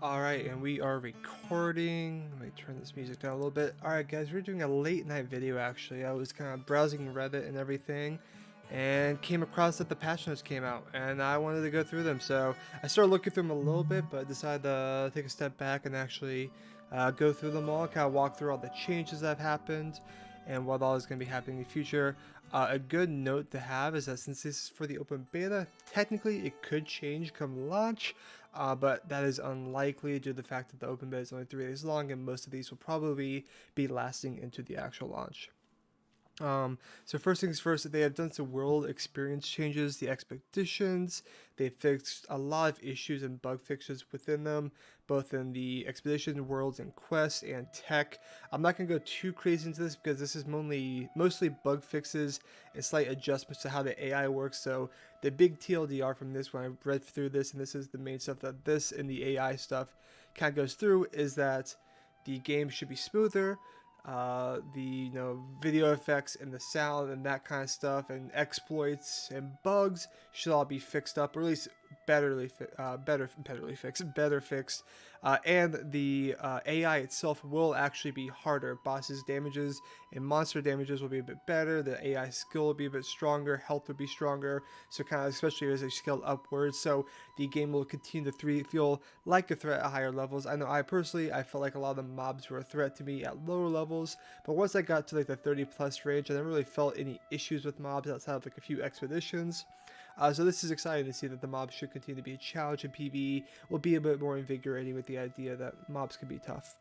Alright, and we are recording. Let me turn this music down a little bit. Alright guys, we're doing a late night video actually. I was kind of browsing Reddit and everything and came across that the patch notes came out and I wanted to go through them. So I started looking through them a little bit, but decided to take a step back and actually go through them all, kind of walk through all the changes that have happened and what all is going to be happening in the future. A good note to have is that since this is for the open beta, technically it could change come launch, but that is unlikely due to the fact that the open beta is only 3 days long and most of these will probably be lasting into the actual launch. So first things first, they have done some world experience changes, the expeditions. They fixed a lot of issues and bug fixes within them, both in the expedition, worlds, and quests, and tech. I'm not going to go too crazy into this because this is mostly bug fixes and slight adjustments to how the AI works. So the big TLDR from this, when I read through this, and this is the main stuff that this and the AI stuff kind of goes through, is that the game should be smoother. The video effects and the sound and that kind of stuff and exploits and bugs should all be fixed up, or at least better fixed. And the AI itself will actually be harder. Bosses damages and monster damages will be a bit better. The AI skill will be a bit stronger. Health will be stronger. So kind of especially as they scale upwards. So the game will continue to feel like a threat at higher levels. I know I felt like a lot of the mobs were a threat to me at lower levels. But once I got to like the 30 plus range, I never really felt any issues with mobs outside of like a few expeditions. So this is exciting to see that the mobs should continue to be a challenge, and PvE will be a bit more invigorating with the idea that mobs can be tough.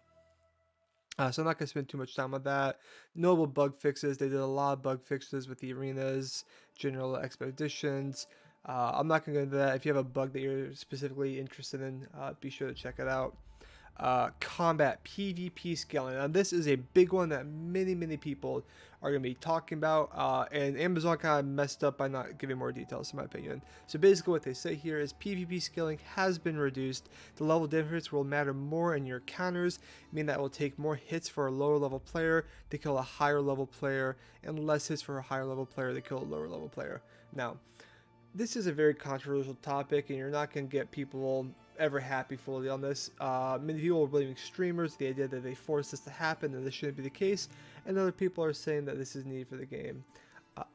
So I'm not going to spend too much time on that. Notable bug fixes. They did a lot of bug fixes with the arenas, general expeditions. I'm not going to go into that. If you have a bug that you're specifically interested in, be sure to check it out. Combat PvP scaling. Now this is a big one that many people are going to be talking about, and Amazon kind of messed up by not giving more details in my opinion. So basically what they say here is PvP scaling has been reduced. The level difference will matter more in your counters, meaning that it will take more hits for a lower level player to kill a higher level player, and less hits for a higher level player to kill a lower level player. Now this is a very controversial topic, and you're not going to get people ever happy fully on this. Many people are blaming streamers, the idea that they forced this to happen and this shouldn't be the case, and other people are saying that this is needed for the game.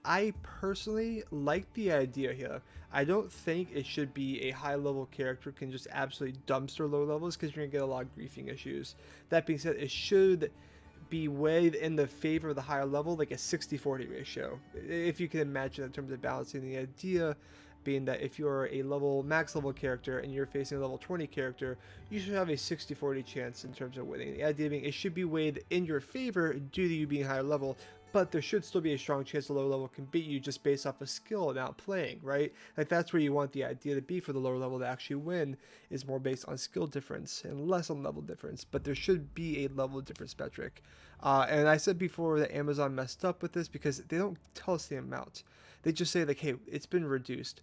I personally like the idea here. I don't think it should be a high level character can just absolutely dumpster low levels, because you're going to get a lot of griefing issues. That being said, it should be weighed in the favor of the higher level, like a 60-40 ratio, if you can imagine in terms of balancing. The idea being that if you're a max level character and you're facing a level 20 character, you should have a 60-40 chance in terms of winning. The idea being it should be weighed in your favor due to you being higher level, but there should still be a strong chance the lower level can beat you just based off of skill and outplaying, right? Like that's where you want the idea to be for the lower level to actually win, is more based on skill difference and less on level difference, but there should be a level difference metric. And I said before that Amazon messed up with this because they don't tell us the amount. They just say like, hey, it's been reduced.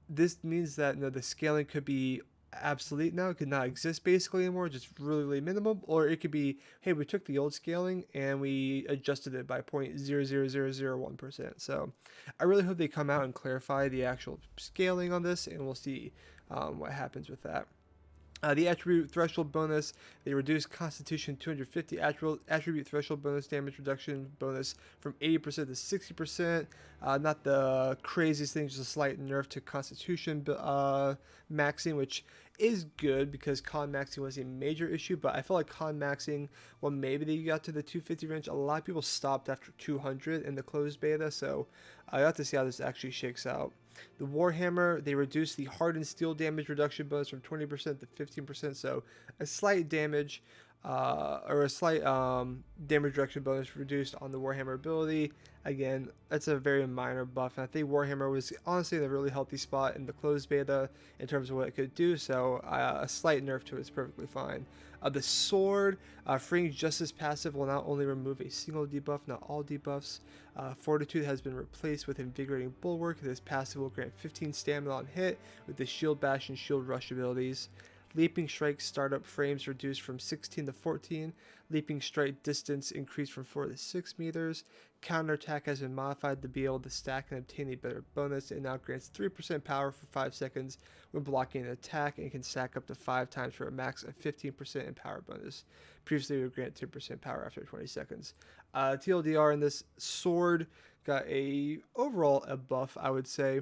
This means that the scaling could be obsolete now. It could not exist basically anymore, just really minimum. Or it could be, hey, we took the old scaling and we adjusted it by 0.00001%. So I really hope they come out and clarify the actual scaling on this, and we'll see what happens with that. The attribute threshold bonus, they reduced Constitution 250 attribute threshold bonus damage reduction bonus from 80% to 60%. Not the craziest thing, just a slight nerf to Constitution maxing, which is good because con maxing was a major issue, but I felt like con maxing, well, maybe they got to the 250 range. A lot of people stopped after 200 in the closed beta, so I have to see how this actually shakes out. The Warhammer, they reduced the hardened steel damage reduction bonus from 20% to 15%, so a slight damage damage reduction bonus reduced on the Warhammer ability. Again, that's a very minor buff, and I think Warhammer was honestly in a really healthy spot in the closed beta in terms of what it could do, so a slight nerf to it is perfectly fine. The sword, freeing justice passive will not only remove a single debuff, not all debuffs. Fortitude has been replaced with invigorating bulwark. This passive will grant 15 stamina on hit with the shield bash and shield rush abilities. Leaping strike startup frames reduced from 16 to 14. Leaping strike distance increased from 4 to 6 meters. Counterattack has been modified to be able to stack and obtain a better bonus. It now grants 3% power for 5 seconds when blocking an attack and can stack up to 5 times for a max of 15% in power bonus. Previously, it would grant 10% power after 20 seconds. TLDR in this sword got overall a buff, I would say.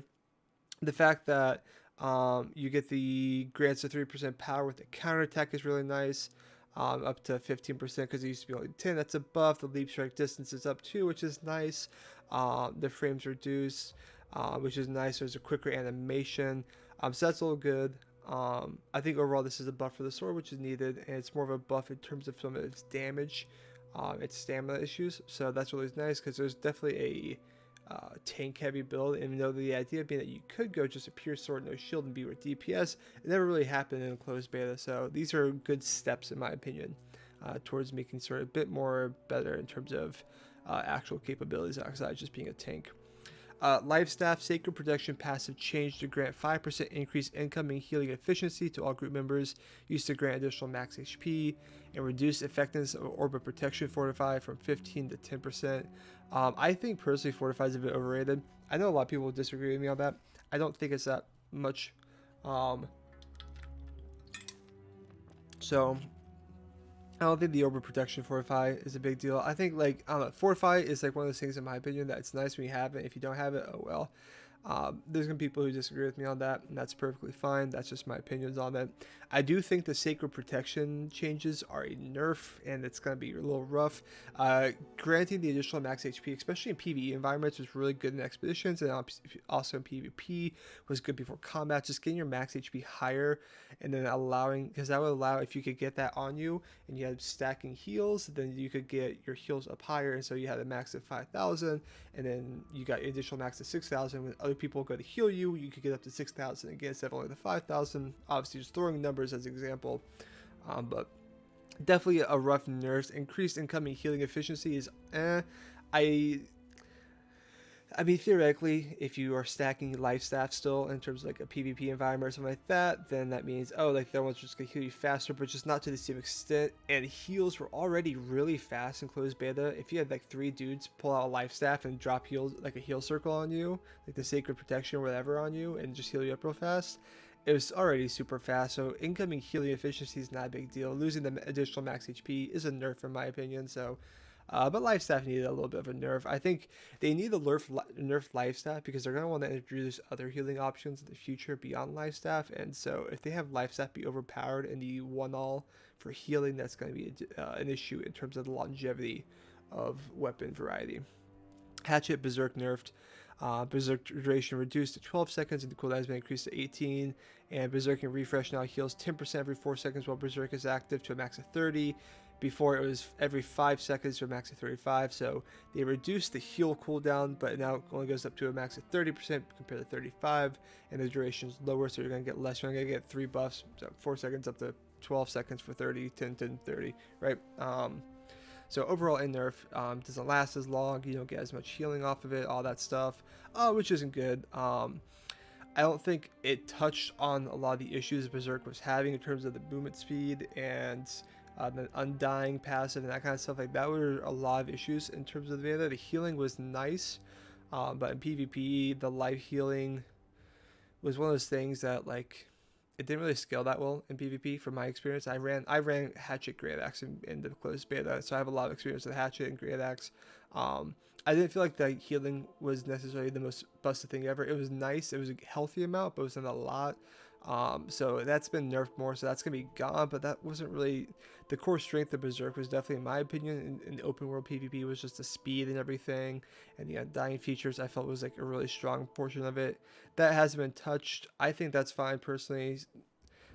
The fact that you get the grants of 3% power with the counterattack is really nice. Up to 15% because it used to be only 10. That's a buff. The leap strike distance is up too, which is nice. The frames reduce, which is nice. There's a quicker animation. So that's all good. I think overall this is a buff for the sword, which is needed, and it's more of a buff in terms of some of its damage, its stamina issues. So that's really nice because there's definitely a tank heavy build, and you know, the idea being that you could go just a pure sword, no shield, and be with DPS. It never really happened in a closed beta, so these are good steps in my opinion towards making sword a bit more better in terms of actual capabilities outside just being a tank. Life Staff Sacred Protection passive changed to grant 5% increased incoming healing efficiency to all group members, used to grant additional max HP, and reduce effectiveness of Orbit Protection Fortify from 15 to 10%. I think personally Fortify is a bit overrated. I know a lot of people will disagree with me on that. I don't think it's that much. So I don't think the Orbit Protection Fortify is a big deal. I think, like, I don't know, Fortify is like one of those things in my opinion that it's nice when you have it. If you don't have it, oh well. There's gonna be people who disagree with me on that, and that's perfectly fine. That's just my opinions on it. I do think the Sacred Protection changes are a nerf, and it's gonna be a little rough. Granting the additional max HP, especially in PvE environments, was really good in expeditions, and also in PvP was good before combat. Just getting your max HP higher, and then allowing, because that would allow, if you could get that on you, and you had stacking heals, then you could get your heals up higher, and so you had a max of 5,000, and then you got an additional max of 6,000. When other people go to heal you, you could get up to 6,000 again instead of only the 5,000. Obviously, just throwing numbers as an example, but definitely a rough nerf. Increased incoming healing efficiency is I mean, theoretically, if you are stacking life staff still in terms of like a PvP environment or something like that, then that means, oh, like the one's just gonna heal you faster, but just not to the same extent. And heals were already really fast in closed beta. If you had like 3 dudes pull out a life staff and drop heals, like a heal circle on you, like the Sacred Protection or whatever on you, and just heal you up real fast, it was already super fast. So incoming healing efficiency is not a big deal. Losing the additional max HP is a nerf in my opinion. So but life staff needed a little bit of a nerf. I think they need a nerf life staff because they're going to want to introduce other healing options in the future beyond life staff. And so if they have life staff be overpowered and the 1-all for healing, that's going to be an issue in terms of the longevity of weapon variety. Hatchet Berserk nerfed. Berserk duration reduced to 12 seconds and the cooldown has been increased to 18. And Berserk and Refresh now heals 10% every 4 seconds while Berserk is active to a max of 30. Before it was every 5 seconds to a max of 35, so they reduced the heal cooldown, but now it only goes up to a max of 30% compared to 35, and the duration is lower, so you're going to get less. You're going to get 3 buffs, so 4 seconds up to 12 seconds for 30, 10, 10, 30, right? So overall in Nerf, doesn't last as long, you don't get as much healing off of it, all that stuff, which isn't good. I don't think it touched on a lot of the issues Berserk was having in terms of the movement speed and the undying passive and that kind of stuff. Like that were a lot of issues in terms of the beta. The healing was nice, but in PvP the life healing was one of those things that like it didn't really scale that well in PvP from my experience. I ran Hatchet Great Axe in the closed beta, so I have a lot of experience with Hatchet and Great Axe. I didn't feel like the healing was necessarily the most busted thing ever. It was nice, it was a healthy amount, but it wasn't a lot. So that's been nerfed more, so that's gonna be gone, but that wasn't really the core strength of Berserk. Was definitely, in my opinion, in open world PvP, was just the speed and everything, and the undying features I felt was like a really strong portion of it. That hasn't been touched. I think that's fine personally.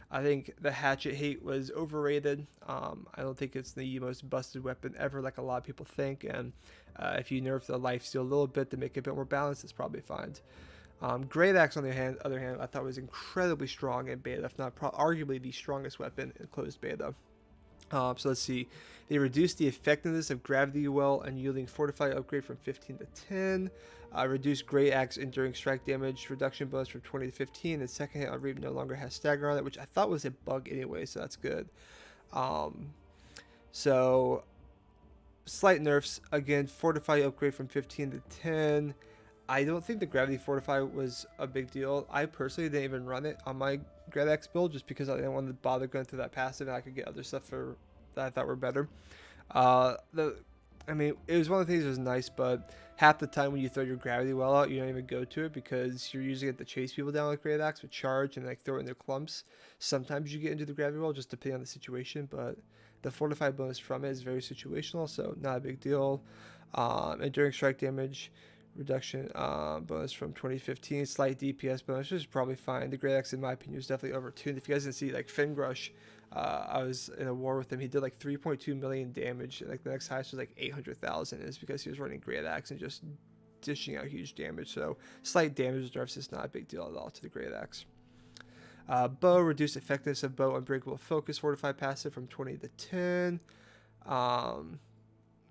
I think the Hatchet hate was overrated. I don't think it's the most busted weapon ever like a lot of people think, and if you nerf the lifesteal a little bit to make it a bit more balanced, it's probably fine. Great Axe, on the other hand, I thought was incredibly strong in beta, if not arguably the strongest weapon in closed beta. So let's see. They reduced the effectiveness of gravity well and yielding fortify upgrade from 15 to 10. Reduced Great Axe enduring strike damage reduction bonus from 20 to 15. The second hit on Reap no longer has stagger on it, which I thought was a bug anyway, so that's good. So slight nerfs again. Fortify upgrade from 15 to 10. I don't think the gravity fortify was a big deal. I personally didn't even run it on my Great Axe build just because I didn't want to bother going through that passive, and I could get other stuff for that I thought were better. I mean, it was one of the things that was nice, but half the time when you throw your gravity well out, you don't even go to it because you're using it to chase people down with Great Axe with charge and like throw it in their clumps. Sometimes you get into the gravity well just depending on the situation, but the fortified bonus from it is very situational, so not a big deal. Enduring strike damage reduction bonus from 2015, slight DPS bonus, which is probably fine. The Great Axe, in my opinion, was definitely overtuned. If you guys didn't see, like Fingrush, I was in a war with him. He did like 3.2 million damage. And, like the next highest was like 800,000. Is because he was running Great Axe and just dishing out huge damage. So slight damage nerfs is not a big deal at all to the Great Axe. Bow, reduced effectiveness of bow unbreakable focus fortify passive from 20 to 10.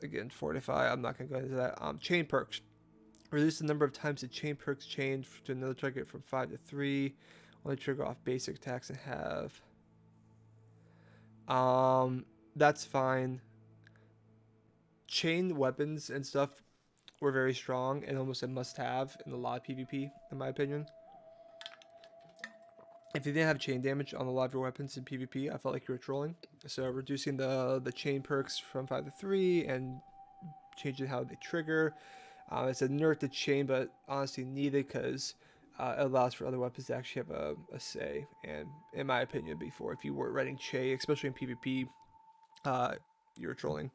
Again, fortify. I'm not gonna go into that. Chain perks. Reduce the number of times the chain perks change to another target from 5 to 3. Only trigger off basic attacks and have. That's fine. Chain weapons and stuff were very strong and almost a must-have in a lot of PvP, in my opinion. If you didn't have chain damage on a lot of your weapons in PvP, I felt like you were trolling. So reducing the chain perks from 5 to 3 and changing how they trigger. It's a nerf to chain, but honestly needed because it allows for other weapons to actually have a say. And in my opinion, before, if you were running Che, especially in PvP, you were trolling.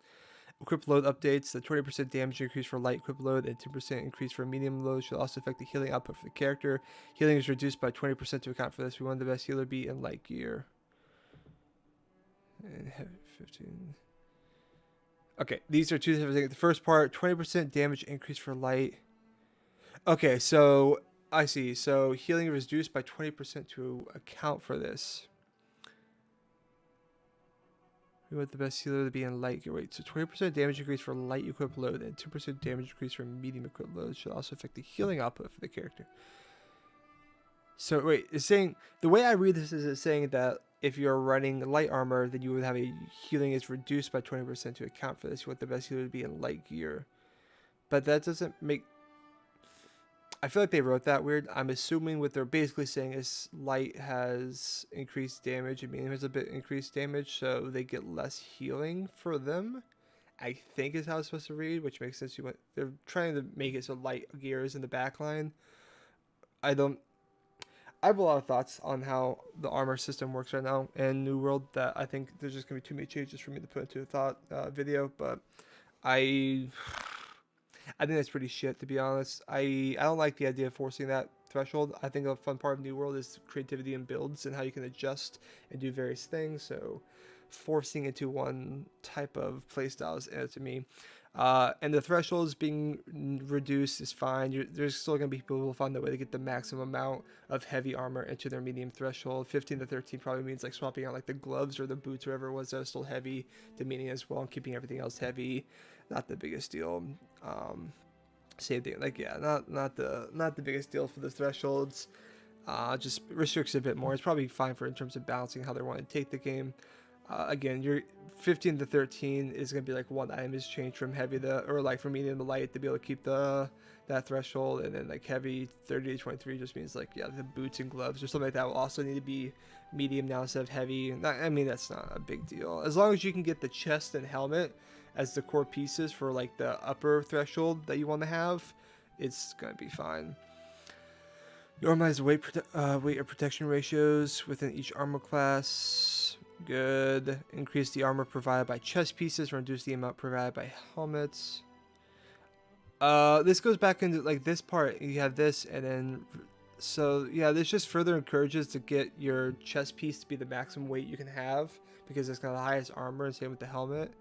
Equip load updates. The 20% damage increase for light equip load and 2% increase for medium load should also affect the healing output for the character. Healing is reduced by 20% to account for this. We want the best healer be in light gear. And 15. Okay, these are two different things. The first part, 20% damage increase for light. Okay, so I see. So healing is reduced by 20% to account for this. We want the best healer to be in light gear. Wait, so 20% damage increase for light equip load and 2% damage increase for medium equip load should also affect the healing output for the character. So wait, it's saying, the way I read this is it's saying that if you're running light armor, then you would have a healing is reduced by 20% to account for this. You want the best healer to be in light gear. But that doesn't make... I feel like they wrote that weird. I'm assuming what they're basically saying is light has increased damage and medium has a bit increased damage, so they get less healing for them. I think is how it's supposed to read, which makes sense. They're trying to make it so light gear is in the back line. I have a lot of thoughts on how the armor system works right now in New World that I think there's just going to be too many changes for me to put into a thought video, but I think that's pretty shit, to be honest. I don't like the idea of forcing that threshold. I think a fun part of New World is creativity and builds and how you can adjust and do various things, so forcing into one type of playstyle is to me. And the thresholds being reduced is fine. There's still going to be people who will find the way to get the maximum amount of heavy armor into their medium threshold. 15 to 13 probably means like swapping out like the gloves or the boots or whatever it was that was still heavy to medium as well, and keeping everything else heavy. Not the biggest deal. Same thing. Like yeah, not the biggest deal for the thresholds. Just restricts a bit more. It's probably fine for in terms of balancing how they want to take the game. Again, your 15 to 13 is going to be like one item is changed from heavy to, or like from medium to light to be able to keep that threshold, and then like heavy 30 to 23 just means like yeah, the boots and gloves or something like that will also need to be medium now instead of heavy. I mean, that's not a big deal as long as you can get the chest and helmet as the core pieces for like the upper threshold that you want to have. It's going to be fine. Normalize weight or protection ratios within each armor class. Good. Increase the armor provided by chest pieces, reduce the amount provided by helmets. This goes back into like this part. You have this, and then so yeah, this just further encourages to get your chest piece to be the maximum weight you can have because it's got the highest armor, and same with the helmet.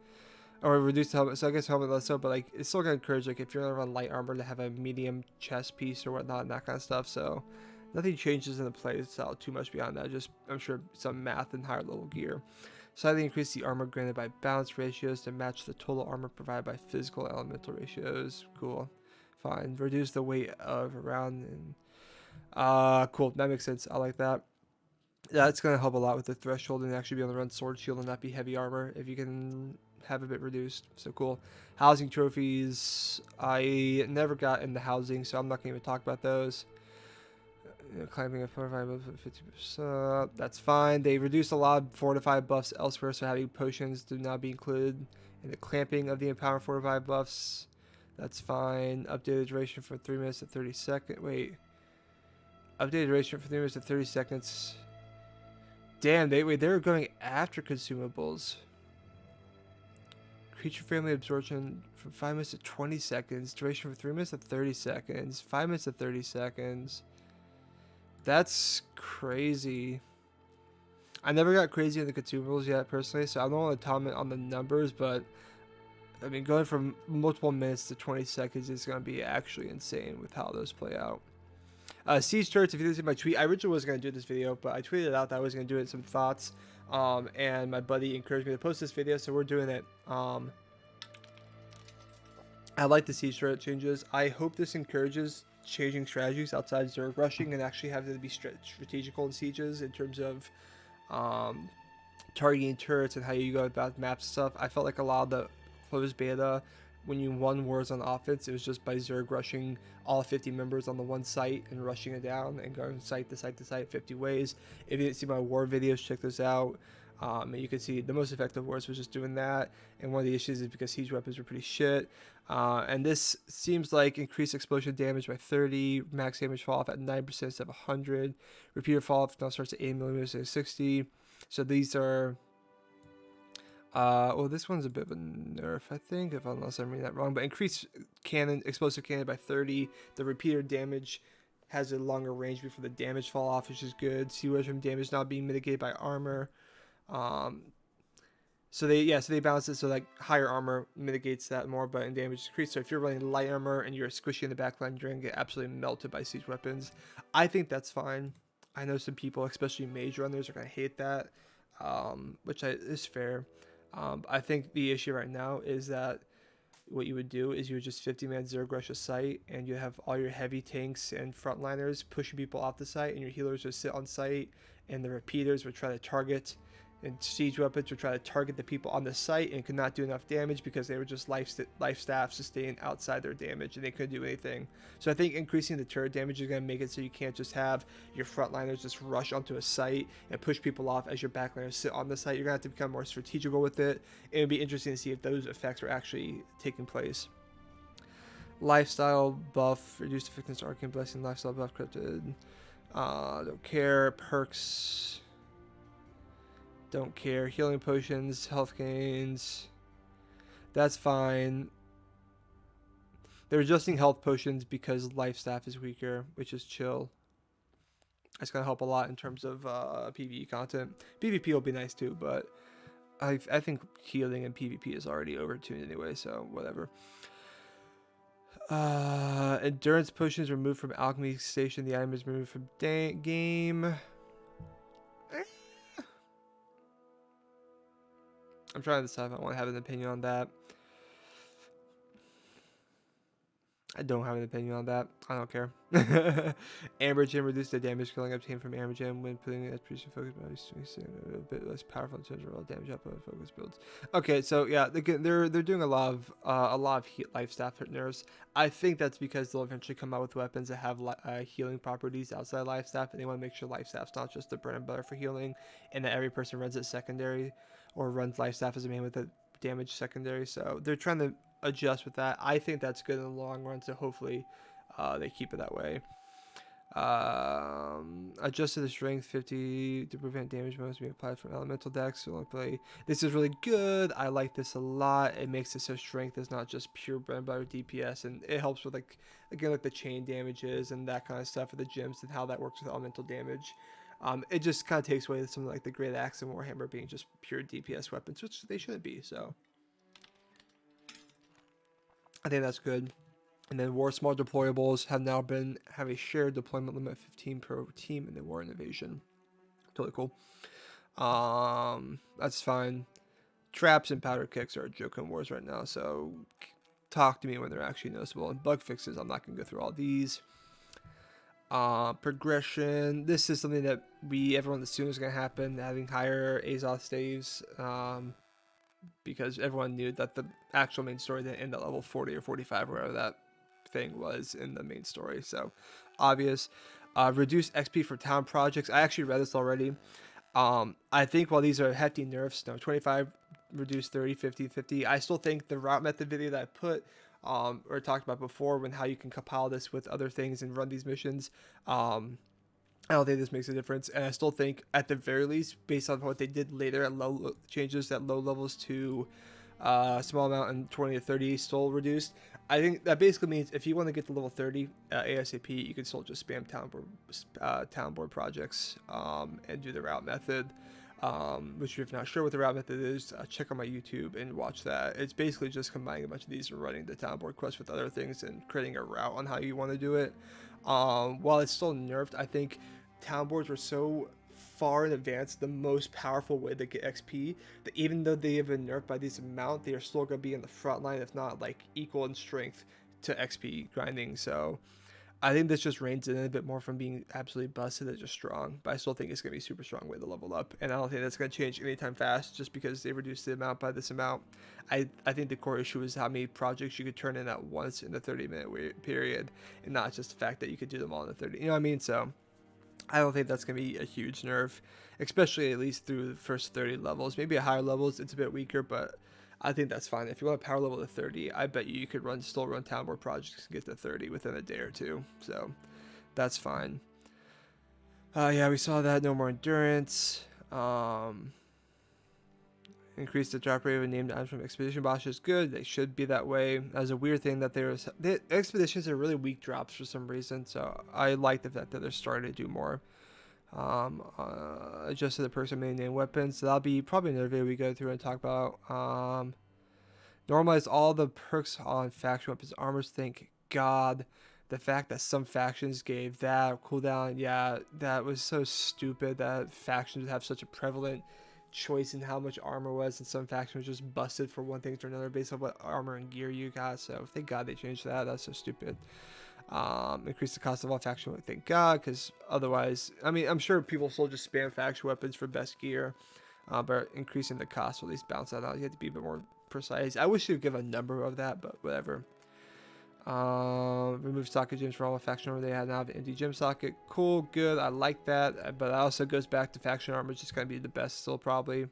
Or reduce the helmet. So I guess helmet less so, but like it's still gonna encourage like if you're gonna run light armor to have a medium chest piece or whatnot and that kind of stuff. So nothing changes in the play style too much beyond that. Just I'm sure some math and higher level gear. Slightly increase the armor granted by balance ratios to match the total armor provided by physical elemental ratios. Cool. Fine. Reduce the weight of around and cool. That makes sense. I like that. That's gonna help a lot with the threshold and actually be able to run sword shield and not be heavy armor if you can have a bit reduced. So cool. Housing trophies. I never got into housing, so I'm not gonna even talk about those. Climbing a fortified buff of 50%. That's fine. They reduced a lot of fortified buffs elsewhere, so having potions do not be included in the clamping of the empower fortified buffs. That's fine. Updated duration from 3 minutes to 30 seconds. Wait. Updated duration from 3 minutes to 30 seconds. Damn, they were going after consumables. Creature family absorption from 5 minutes to 20 seconds. Duration from 3 minutes to 30 seconds. 5 minutes to 30 seconds. That's crazy. I never got crazy in the consumables yet, personally, so I don't want to comment on the numbers, but I mean, going from multiple minutes to 20 seconds is going to be actually insane with how those play out. Siege turrets, if you didn't see my tweet, I originally was going to do this video, but I tweeted out that I was going to do it in some thoughts, and my buddy encouraged me to post this video, so we're doing it. I like the siege turret changes. I hope this encourages changing strategies outside Zerg rushing and actually having to be strategical in sieges in terms of targeting turrets and how you go about maps and stuff. I felt like a lot of the closed beta, when you won wars on offense, it was just by Zerg rushing all 50 members on the one site and rushing it down and going site to site to site 50 ways. If you didn't see my war videos, check those out. And you can see the most effective wars was just doing that, and one of the issues is because siege weapons were pretty shit. And this seems like increased explosion damage by 30, max damage fall off at 9% instead of 100, repeater fall off now starts at 8mm instead of 60. So these are well, this one's a bit of a nerf, I think, unless I'm reading that wrong, but increased cannon explosive cannon by 30. The repeater damage has a longer range before the damage fall off, which is good. Sea from damage not being mitigated by armor. So they balance it so like higher armor mitigates that more, but in damage decrease. So if you're running light armor and you're squishy in the backline, you're gonna get absolutely melted by siege weapons. I think that's fine. I know some people, especially mage runners, are gonna hate that, which is fair. I think the issue right now is that what you would do is you would just 50-man Zerg rush a site, and you have all your heavy tanks and frontliners pushing people off the site, and your healers would sit on site, and the repeaters would try to target, and siege weapons would try to target the people on the site and could not do enough damage because they were just life staff sustaining outside their damage and they couldn't do anything. So I think increasing the turret damage is going to make it so you can't just have your frontliners just rush onto a site and push people off as your backliners sit on the site. You're going to have to become more strategical with it. It would be interesting to see if those effects are actually taking place. Lifestyle buff, reduced effectiveness, arcane blessing, lifestyle buff, cryptid. Don't care. Perks. Don't care. Healing potions, health gains. That's fine. They're adjusting health potions because life staff is weaker, which is chill. That's going to help a lot in terms of PvE content. PvP will be nice too, but I think healing in PvP is already overtuned anyway, so whatever. Endurance potions removed from alchemy station. The item is removed from game. I'm trying to decide if I want to have an opinion on that. I don't have an opinion on that. I don't care. Amber Gem reduced the damage killing obtained from Amber Gem when putting it as previously focused bodies, a bit less powerful in terms of raw damage output focus builds. Okay, so yeah, they're doing a lot of life staff nerfs. I think that's because they'll eventually come out with weapons that have healing properties outside life staff, and they want to make sure life staff's not just the bread and butter for healing, and that every person runs it secondary or runs life staff as a main with a damage secondary. So they're trying to adjust with that. I think that's good in the long run, so hopefully they keep it that way. Adjusted the strength 50 to prevent damage bonus being applied from elemental decks. So this is really good. I like this a lot. It makes it so strength is not just pure bread and butter DPS, and it helps with like the chain damages and that kind of stuff for the gems and how that works with elemental damage. It just kind of takes away some like the Great Axe and Warhammer being just pure DPS weapons, which they shouldn't be. So I think that's good. And then War Smart deployables have a shared deployment limit of 15 per team in the War Invasion. Totally cool. That's fine. Traps and powder kicks are a joke in wars right now, so talk to me when they're actually noticeable. And bug fixes, I'm not going to go through all these. Progression, this is something that everyone assumes is going to happen, having higher Azoth staves, because everyone knew that the actual main story didn't end at level 40 or 45, wherever that thing was in the main story. So obvious. Reduce XP for town projects. I actually read this already. I think while these are hefty nerfs, 25 reduce 30, 50, 50. I still think the route method video that I put or talked about before, when how you can compile this with other things and run these missions, I don't think this makes a difference. And I still think, at the very least, based on what they did later at low changes at low levels to small amount and 20 to 30 still reduced. I think that basically means if you want to get to level 30 ASAP, you can still just spam town board projects and do the route method. Which, if you're not sure what the route method is, check on my YouTube and watch that. It's basically just combining a bunch of these and running the town board quest with other things and creating a route on how you want to do it. While it's still nerfed, I think town boards were so far in advance the most powerful way to get XP that even though they have been nerfed by this amount, they are still going to be in the front line, if not like equal in strength to XP grinding. So I think this just reins in a bit more from being absolutely busted to just strong, but I still think it's going to be a super strong way to level up, and I don't think that's going to change anytime fast just because they reduced the amount by this amount. I think the core issue is how many projects you could turn in at once in the 30-minute period, and not just the fact that you could do them all in the 30, you know what I mean? So I don't think that's going to be a huge nerf, especially at least through the first 30 levels. Maybe at higher levels it's a bit weaker, but I think that's fine. If you want to power level to 30, I bet you could still run town board projects and get to 30 within a day or two. So that's fine. Yeah, we saw that. No more endurance. Increase the drop rate of named items from expedition bosses. Good. They should be that way. That's a weird thing that the expeditions are really weak drops for some reason. So I like the fact that they're starting to do more. Adjusted the person main name weapons. So that'll be probably another video we go through and talk about. Normalize all the perks on faction weapons armors. Thank God. The fact that some factions gave that cooldown, yeah, that was so stupid that factions would have such a prevalent choice in how much armor was, and some factions was just busted for one thing or another based on what armor and gear you got. So thank God they changed that. That's so stupid. Increase the cost of all faction, thank God, because otherwise, I mean, I'm sure people still just spam faction weapons for best gear, but increasing the cost will at least balance that out. You have to be a bit more precise. I wish you'd give a number of that, but whatever. Remove socket gems for all the faction armor they had now. The empty gem socket, cool, good, I like that, but that also goes back to faction armor, it's just gonna be the best still probably.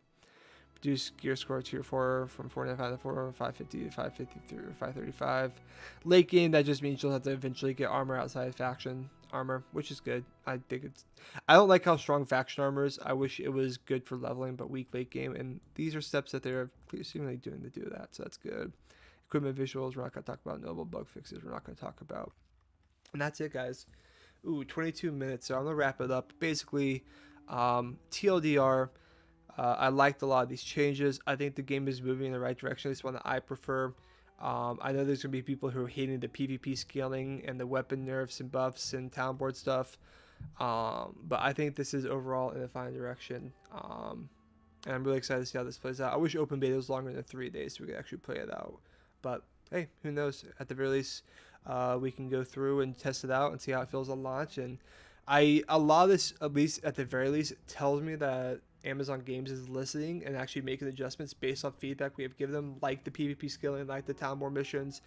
Reduce gear score tier 4 from 495 to 4, 550 to 550 through 535. Late game, that just means you'll have to eventually get armor outside faction armor, which is good. I don't like how strong faction armor is. I wish it was good for leveling, but weak late game, and these are steps that they're seemingly doing to do that, so that's good. Equipment visuals, we're not going to talk about. Noble bug fixes, we're not going to talk about. And that's it, guys. Ooh, 22 minutes, so I'm going to wrap it up. Basically, TLDR, I liked a lot of these changes. I think the game is moving in the right direction. It's one that I prefer. I know there's going to be people who are hating the PvP scaling and the weapon nerfs and buffs and town board stuff. But I think this is overall in a fine direction. And I'm really excited to see how this plays out. I wish open beta was longer than 3 days so we could actually play it out. But hey, who knows? At the very least, we can go through and test it out and see how it feels on launch. And a lot of this, at least at the very least, tells me that Amazon Games is listening and actually making adjustments based on feedback we have given them, like the PvP scaling, like the town board missions,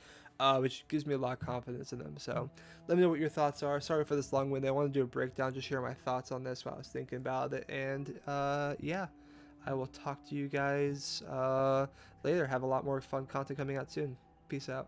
which gives me a lot of confidence in them. So let me know what your thoughts are. Sorry for this long wind. I want to do a breakdown, just share my thoughts on this while I was thinking about it. And yeah. I will talk to you guys later. Have a lot more fun content coming out soon. Peace out.